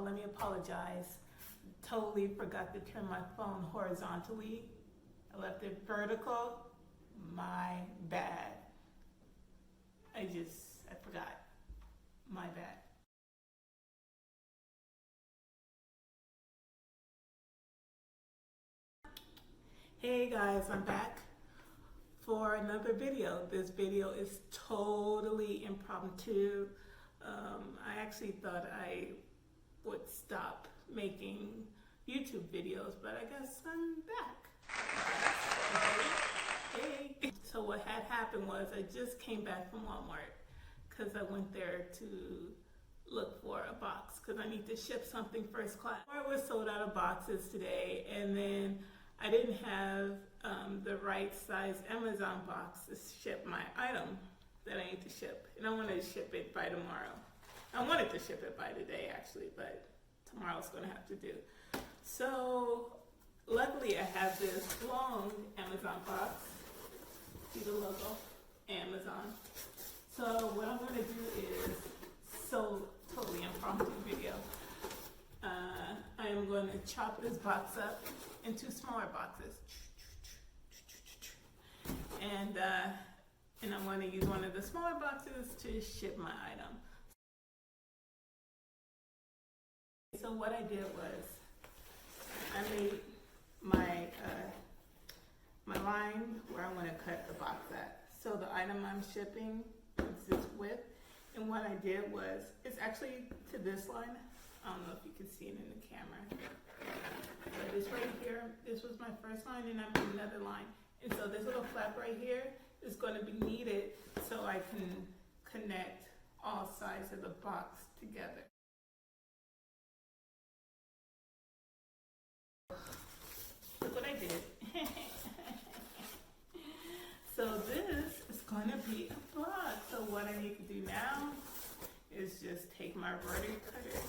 all, let me apologize. Totally forgot to turn my phone horizontally. I left it vertical. My bad. I forgot. My bad. Hey guys, I'm back for another video. This video is totally impromptu. I actually thought I would stop making YouTube videos, but I guess I'm back. Hey. So what had happened was I just came back from Walmart because I went there to look for a box because I need to ship something first class. Walmart was sold out of boxes today, and then I didn't have the right size Amazon box to ship my item that I need to ship. And I wanted to ship it by tomorrow. I wanted to ship it by today actually, but tomorrow's gonna have to do. So luckily I have this long Amazon box. See the logo, Amazon. So what I'm gonna do is, totally impromptu video. I am going to chop this box up into smaller boxes. And I'm going to use one of the smaller boxes to ship my item. So what I did was, I made my line where I want to cut the box at. So the item I'm shipping is this width. And what I did was, it's actually to this line. I don't know if you can see it in the camera. But it's right here. This was my first line, and I'm in another line. And so this little flap right here is going to be needed so I can connect all sides of the box together. Look what I did. So this is going to be a box. So what I need to do now is just take my rotary cutter,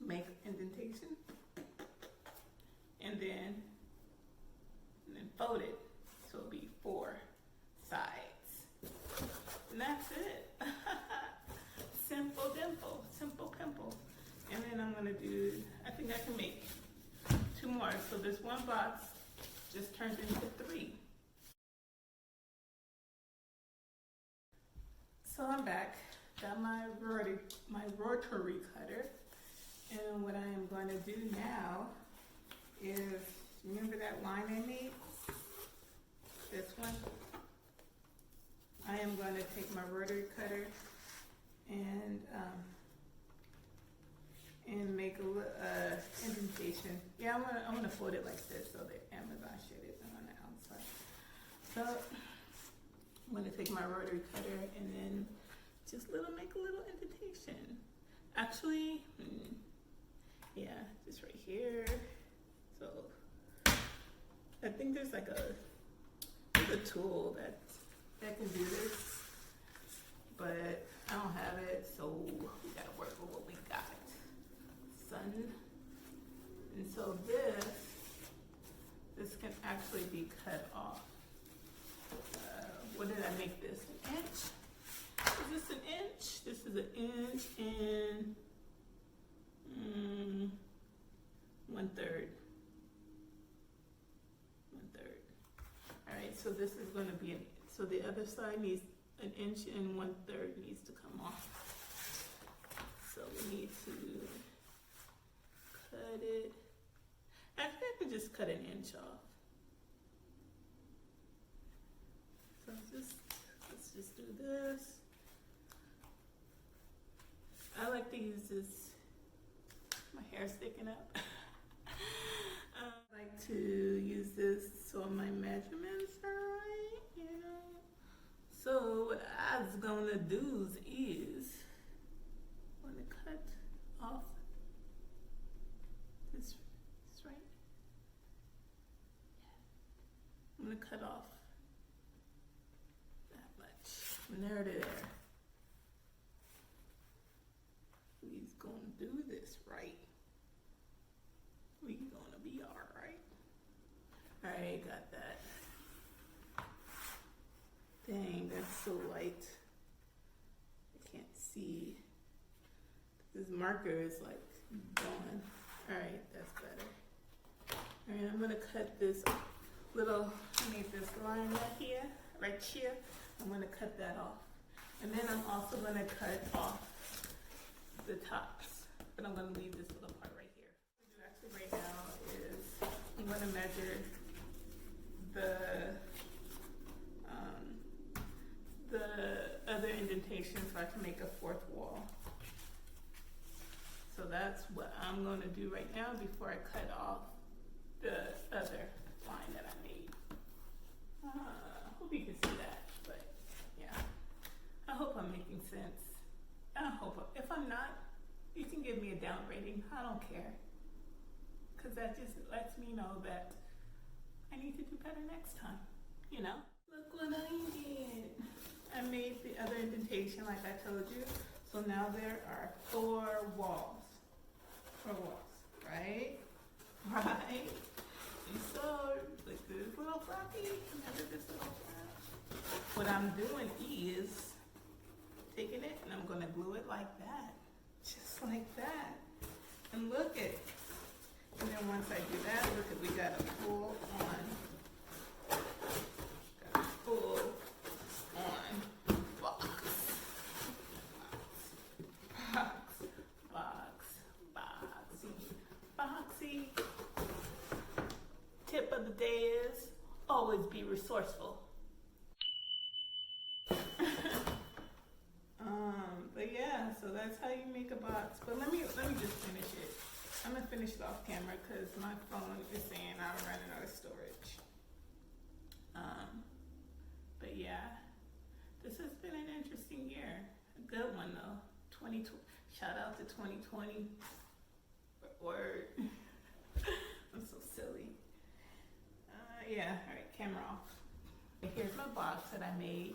make indentation, and then fold it so it'll be 4 sides. And that's it. Simple dimple, simple pimple. And then I'm gonna do, I think I can make 2 more. So this one box just turns into 3. So I'm back. Got my rotary cutter, and what I am going to do now is, remember that line I made? This one? I am going to take my rotary cutter and make a indentation. Yeah, I'm gonna fold it like this so the Amazon shit isn't on the outside. So I'm gonna take my rotary cutter and then just make a little indentation. Actually, yeah, just right here. So I think there's like a tool that can do this, but I don't have it, so we gotta work with what we got, son. And so this can actually be cut off. What did I make this? An inch? Is this an inch? This is an inch and 1/3. All right, so this is going to be so the other side needs an inch and 1/3 needs to come off. So we need to cut it. Actually, I can just cut an inch off. So let's just do this. I like to use this, my hair's sticking up. I like to use this so my measurements are right, you know. So what I was gonna do is, I'm gonna cut off this right. I'm gonna cut off that much from there to there. We's gonna do this right. We gonna be alright. Alright, got that. Dang, that's so light. I can't see. This marker is like gone. Alright, that's better. Alright, I'm gonna cut this little, I made this line right here. I'm gonna cut that off. And then I'm also gonna cut off the tops. But I'm gonna leave this little part right here. What I'm gonna do actually right now is I'm gonna measure the other indentation so I can make a fourth wall. So that's what I'm going to do right now before I cut off the other line that I made. Hope you can see that, but yeah. I hope I'm making sense. I hope, if I'm not, you can give me a down rating. I don't care. Because that just lets me know that I need to do better next time, you know? Look what I did. I made the other indentation like I told you. So now there are 4 walls. 4 walls, right? Right? You saw like this little floppy. Remember this little flap? What I'm doing is taking it and I'm gonna glue it like that. Just like that. And look at, and then once I do that, look at, we got a full on box. Boxy. Tip of the day is always be resourceful. But yeah, so that's how you make a box. But let me just finish it. I'm gonna finish it off camera because my phone is saying I'm running out of storage. But yeah, this has been an interesting year. A good one though. 2020. Shout out to 2020. Word. I'm so silly. Yeah, all right, camera off. Here's my box that I made.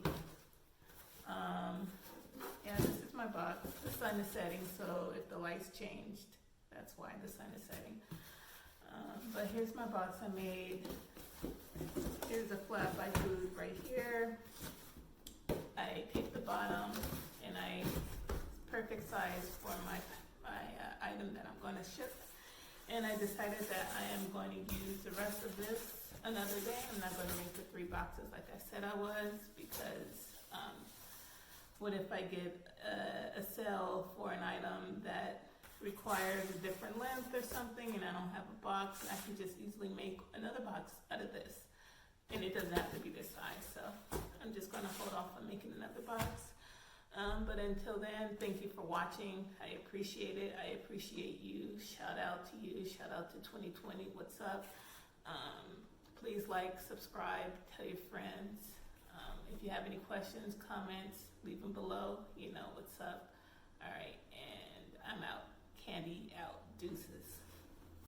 Yeah, this is my box. The sun is setting, so if the lights changed, that's why the sun is setting. But here's my box I made. Here's a flap I glued right here. I picked the bottom, and it's perfect size for my item that I'm going to ship. And I decided that I am going to use the rest of this another day. I'm not going to make the 3 boxes like I said I was, because what if I get a sale for an item that requires a different length or something and I don't have a box? I can just easily make another box out of this. And it doesn't have to be this size, so I'm just going to hold off on making another box. But until then, thank you for watching. I appreciate it. I appreciate you. Shout out to you. Shout out to 2020. What's up? Please like, subscribe, tell your friends. If you have any questions, comments, leave them below. You know what's up. All right, and I'm out. Kandy out. Deuces.